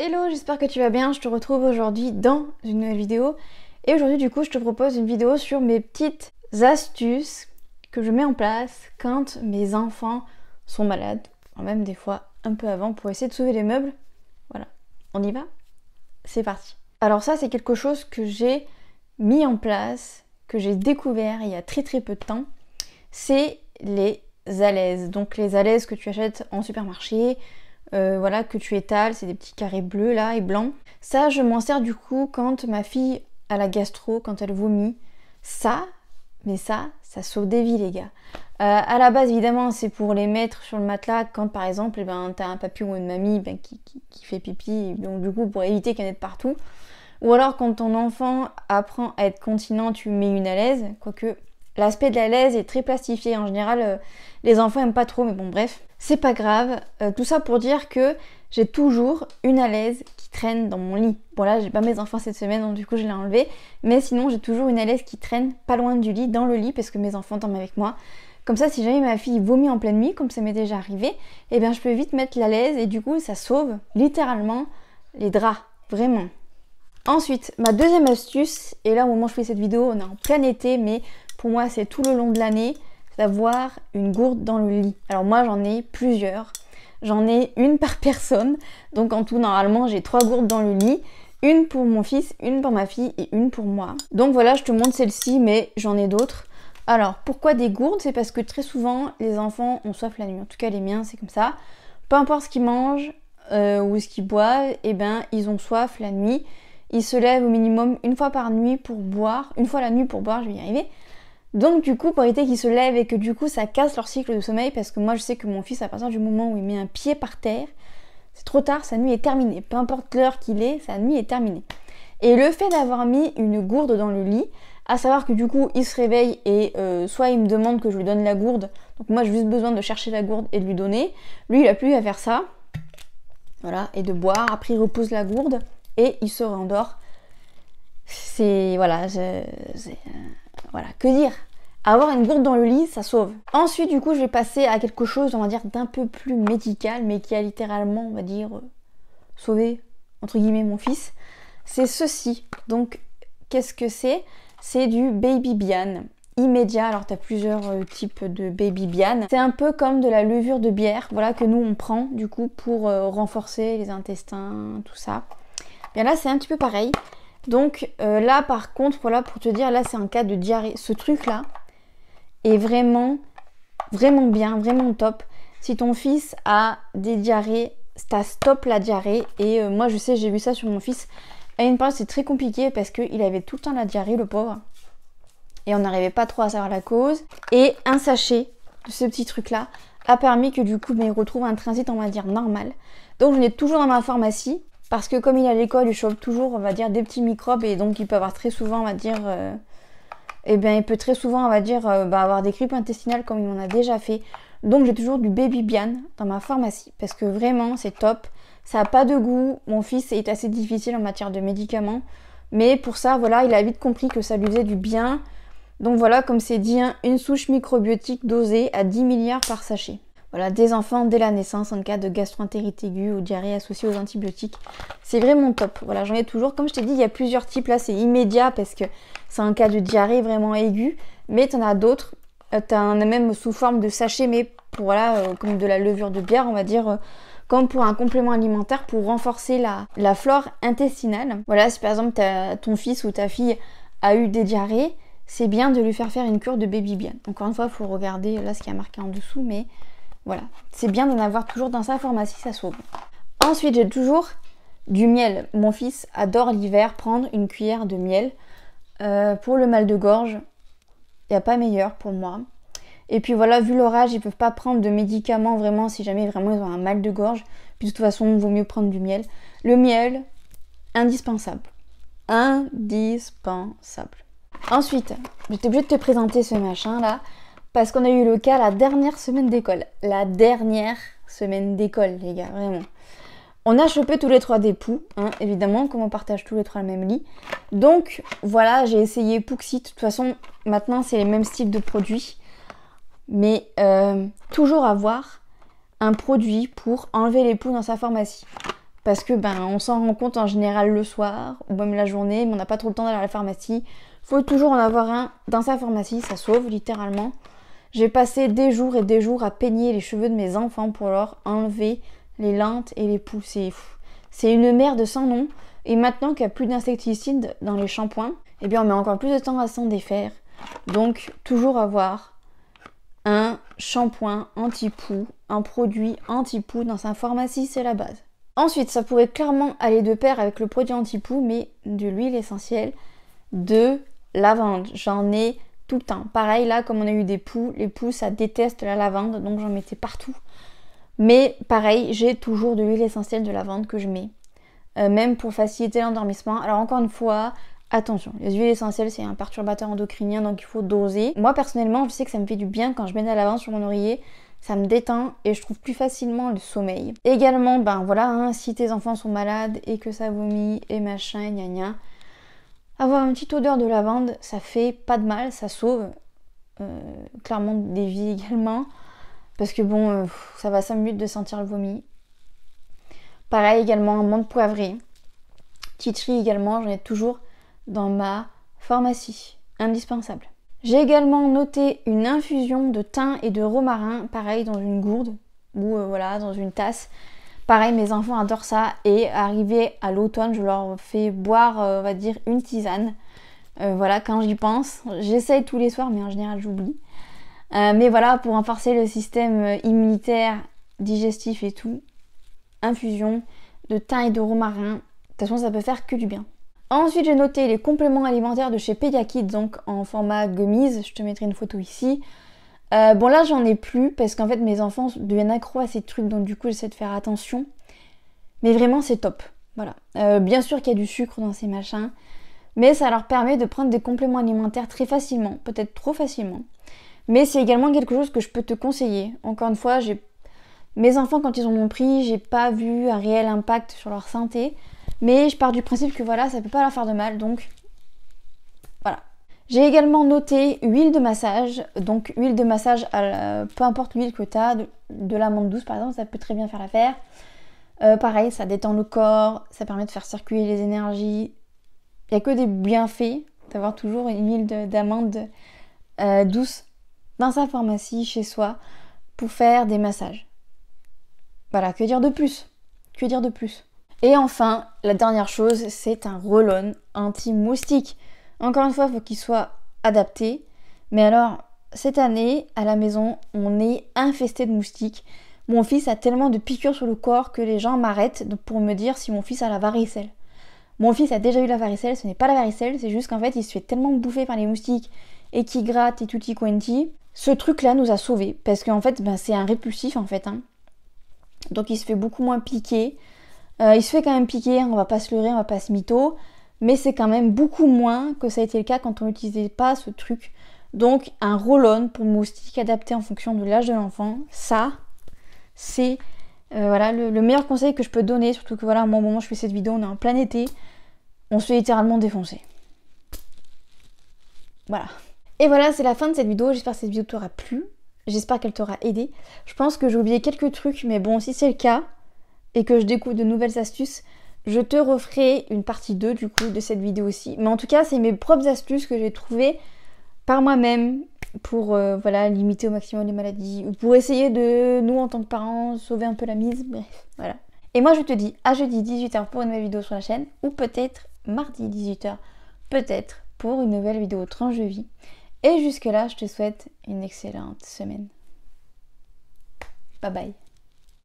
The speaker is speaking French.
Hello, j'espère que tu vas bien, je te retrouve aujourd'hui dans une nouvelle vidéo. Et aujourd'hui du coup je te propose une vidéo sur mes petites astuces que je mets en place quand mes enfants sont malades. Même des fois un peu avant pour essayer de sauver les meubles. Voilà, on y va? C'est parti. Alors ça c'est quelque chose que j'ai mis en place, que j'ai découvert il y a très peu de temps. C'est les alaises. Donc les alaises que tu achètes en supermarché. Voilà, que tu étales, c'est des petits carrés bleus là et blancs. Ça, je m'en sers du coup quand ma fille a la gastro, quand elle vomit. Ça sauve des vies les gars. À la base, évidemment, c'est pour les mettre sur le matelas quand par exemple, t'as un papy ou une mamie qui fait pipi, donc du coup pour éviter qu'il y en ait de partout. Ou alors quand ton enfant apprend à être continent, tu mets une alaise, quoique l'aspect de la laise est très plastifié. En général, les enfants aiment pas trop, mais bon bref. C'est pas grave. Tout ça pour dire que j'ai toujours une alaise qui traîne dans mon lit. Bon là, j'ai pas mes enfants cette semaine, donc du coup je l'ai enlevée. Mais sinon, j'ai toujours une alaise qui traîne pas loin du lit, dans le lit, parce que mes enfants dorment avec moi. Comme ça, si jamais ma fille vomit en pleine nuit, comme ça m'est déjà arrivé, eh bien je peux vite mettre l'alaise et du coup ça sauve littéralement les draps. Vraiment. Ensuite, ma deuxième astuce, et là au moment où je fais cette vidéo, on est en plein été, mais pour moi c'est tout le long de l'année, c'est d'avoir une gourde dans le lit. Alors moi j'en ai plusieurs, j'en ai une par personne, donc en tout normalement j'ai 3 gourdes dans le lit, une pour mon fils, une pour ma fille et une pour moi. Donc voilà, je te montre celle-ci, mais j'en ai d'autres. Alors pourquoi des gourdes? C'est parce que très souvent les enfants ont soif la nuit, en tout cas les miens c'est comme ça. Peu importe ce qu'ils mangent ou ce qu'ils boivent, et ben ils ont soif la nuit. Ils se lèvent au minimum une fois par nuit pour boire, une fois la nuit pour boire, je vais y arriver. Donc du coup, pour éviter qu'ils se lèvent et que du coup ça casse leur cycle de sommeil, parce que moi je sais que mon fils, à partir du moment où il met un pied par terre, c'est trop tard, sa nuit est terminée. Peu importe l'heure qu'il est, sa nuit est terminée. Et le fait d'avoir mis une gourde dans le lit, à savoir que du coup il se réveille et soit il me demande que je lui donne la gourde, donc moi j'ai juste besoin de chercher la gourde et de lui donner. Lui il a plus à faire ça, voilà, et de boire, après il repose la gourde et il se rendort. C'est... voilà, voilà, que dire? Avoir une gourde dans le lit, ça sauve. Ensuite, du coup, je vais passer à quelque chose, on va dire, d'un peu plus médical, mais qui a littéralement, on va dire, sauvé, entre guillemets, mon fils. C'est ceci. Donc, qu'est-ce que c'est? C'est du Baby Bian immédiat. Alors, tu as plusieurs types de Baby Bian. C'est un peu comme de la levure de bière, voilà, que nous, on prend, du coup, pour renforcer les intestins, tout ça. Bien là, c'est un petit peu pareil. Donc là, par contre, voilà, pour te dire, là, c'est un cas de diarrhée. Ce truc-là est vraiment bien, vraiment top. Si ton fils a des diarrhées, ça stoppe la diarrhée. Et moi, je sais, j'ai vu ça sur mon fils. À une période, c'est très compliqué parce qu'il avait tout le temps la diarrhée, le pauvre. Et on n'arrivait pas trop à savoir la cause. Et un sachet de ce petit truc-là a permis que du coup, il retrouve un transit, on va dire, normal. Donc, je l'ai toujours dans ma pharmacie. Parce que comme il est à l'école, il chope toujours, on va dire, des petits microbes et donc il peut avoir très souvent, on va dire, il peut très souvent, on va dire, avoir des grippes intestinales comme il en a déjà fait. Donc j'ai toujours du Baby Bian dans ma pharmacie parce que vraiment c'est top. Ça n'a pas de goût. Mon fils est assez difficile en matière de médicaments, mais pour ça, voilà, il a vite compris que ça lui faisait du bien. Donc voilà, comme c'est dit, hein, une souche microbiotique dosée à 10 milliards par sachet. Voilà, des enfants dès la naissance en cas de gastroentérite aiguë ou diarrhée associée aux antibiotiques. C'est vraiment top. Voilà, j'en ai toujours. Comme je t'ai dit, il y a plusieurs types. Là, c'est immédiat parce que c'est un cas de diarrhée vraiment aiguë. Mais tu en as d'autres. Tu en as même sous forme de sachet, mais pour, voilà, comme de la levure de bière, on va dire, comme pour un complément alimentaire pour renforcer la flore intestinale. Voilà, si par exemple ton fils ou ta fille a eu des diarrhées, c'est bien de lui faire une cure de Baby Bian. Encore une fois, il faut regarder là ce qui a marqué en dessous, mais... voilà, c'est bien d'en avoir toujours dans sa pharmacie, ça sauve. Ensuite, j'ai toujours du miel. Mon fils adore l'hiver prendre une cuillère de miel. Pour le mal de gorge, il n'y a pas meilleur pour moi. Et puis voilà, vu l'orage, ils ne peuvent pas prendre de médicaments vraiment si jamais vraiment ils ont un mal de gorge. Puis de toute façon, il vaut mieux prendre du miel. Le miel, indispensable. Indispensable. Ensuite, j'étais obligée de te présenter ce machin là. Parce qu'on a eu le cas la dernière semaine d'école. La dernière semaine d'école, les gars, vraiment. On a chopé tous les 3 des poux, hein, évidemment, comme on partage tous les 3 le même lit. Donc, voilà, j'ai essayé Pouxit. De toute façon, maintenant, c'est les mêmes styles de produits. Mais toujours avoir un produit pour enlever les poux dans sa pharmacie. parce que on s'en rend compte en général le soir ou même la journée, mais on n'a pas trop le temps d'aller à la pharmacie. Faut toujours en avoir un dans sa pharmacie, ça sauve littéralement. J'ai passé des jours et des jours à peigner les cheveux de mes enfants pour leur enlever les lentes et les pousser. C'est une merde sans nom. Et maintenant qu'il n'y a plus d'insecticides dans les shampoings, eh bien on met encore plus de temps à s'en défaire. Donc toujours avoir un shampoing anti-poux, un produit anti-poux dans sa pharmacie, c'est la base. Ensuite, ça pourrait clairement aller de pair avec le produit anti-poux, mais de l'huile essentielle de lavande. J'en ai tout le temps. Pareil, là, comme on a eu des poux, les poux, ça déteste la lavande, donc j'en mettais partout. Mais pareil, j'ai toujours de l'huile essentielle de lavande que je mets, même pour faciliter l'endormissement. Alors encore une fois, attention, les huiles essentielles, c'est un perturbateur endocrinien, donc il faut doser. Moi, personnellement, je sais que ça me fait du bien quand je mets de la lavande sur mon oreiller. Ça me détend et je trouve plus facilement le sommeil. Également, si tes enfants sont malades et que ça vomit et machin, gna gna, avoir une petite odeur de lavande, ça fait pas de mal, ça sauve clairement des vies également. Parce que ça va 5 minutes de sentir le vomi. Pareil également, menthe poivrée. Titri également, j'en ai toujours dans ma pharmacie. Indispensable. J'ai également noté une infusion de thym et de romarin, pareil dans une gourde ou dans une tasse. Pareil, mes enfants adorent ça et arrivé à l'automne, je leur fais boire, on va dire, une tisane. Quand j'y pense. J'essaye tous les soirs, mais en général j'oublie. Mais voilà, pour renforcer le système immunitaire, digestif et tout, infusion de thym et de romarin. De toute façon, ça peut faire que du bien. Ensuite, j'ai noté les compléments alimentaires de chez Pediakids, donc en format gummies. Je te mettrai une photo ici. Là, j'en ai plus parce qu'en fait, mes enfants deviennent accros à ces trucs, donc du coup, j'essaie de faire attention. Mais vraiment, c'est top. Voilà. Bien sûr qu'il y a du sucre dans ces machins, mais ça leur permet de prendre des compléments alimentaires très facilement, peut-être trop facilement. Mais c'est également quelque chose que je peux te conseiller. Encore une fois, mes enfants, quand ils en ont pris, j'ai pas vu un réel impact sur leur santé. Mais je pars du principe que ça peut pas leur faire de mal, donc voilà. J'ai également noté huile de massage. Donc huile de massage, peu importe l'huile que tu as, de l'amande douce par exemple, ça peut très bien faire l'affaire. Pareil, ça détend le corps, ça permet de faire circuler les énergies. Il n'y a que des bienfaits d'avoir toujours une huile d'amande douce dans sa pharmacie, chez soi, pour faire des massages. Voilà, que dire de plus? Que dire de plus? Et enfin, la dernière chose, c'est un roll-on anti-moustique. Encore une fois, il faut qu'il soit adapté. Mais alors, cette année, à la maison, on est infesté de moustiques. Mon fils a tellement de piqûres sur le corps que les gens m'arrêtent pour me dire si mon fils a la varicelle. Mon fils a déjà eu la varicelle, ce n'est pas la varicelle, c'est juste qu'en fait, il se fait tellement bouffer par les moustiques et qu'il gratte et tutti quanti. Ce truc-là nous a sauvés parce qu'en fait, c'est un répulsif en fait. Donc il se fait beaucoup moins piquer. Il se fait quand même piquer, on va pas se leurrer, on va pas se mytho, mais c'est quand même beaucoup moins que ça a été le cas quand on n'utilisait pas ce truc. Donc un roll-on pour moustiques adapté en fonction de l'âge de l'enfant, ça c'est le meilleur conseil que je peux donner, surtout que moi au moment où je fais cette vidéo, on est en plein été, on se fait littéralement défoncer. Voilà. Et voilà, c'est la fin de cette vidéo, j'espère que cette vidéo t'aura plu, j'espère qu'elle t'aura aidé. Je pense que j'ai oublié quelques trucs, mais bon, si c'est le cas, et que je découvre de nouvelles astuces, je te referai une partie 2 du coup de cette vidéo aussi. Mais en tout cas, c'est mes propres astuces que j'ai trouvées par moi-même pour limiter au maximum les maladies, ou pour essayer de, nous en tant que parents, sauver un peu la mise, bref, voilà. Et moi je te dis à jeudi 18h pour une nouvelle vidéo sur la chaîne, ou peut-être mardi 18h, peut-être pour une nouvelle vidéo tranche de vie. Et jusque là, je te souhaite une excellente semaine. Bye bye.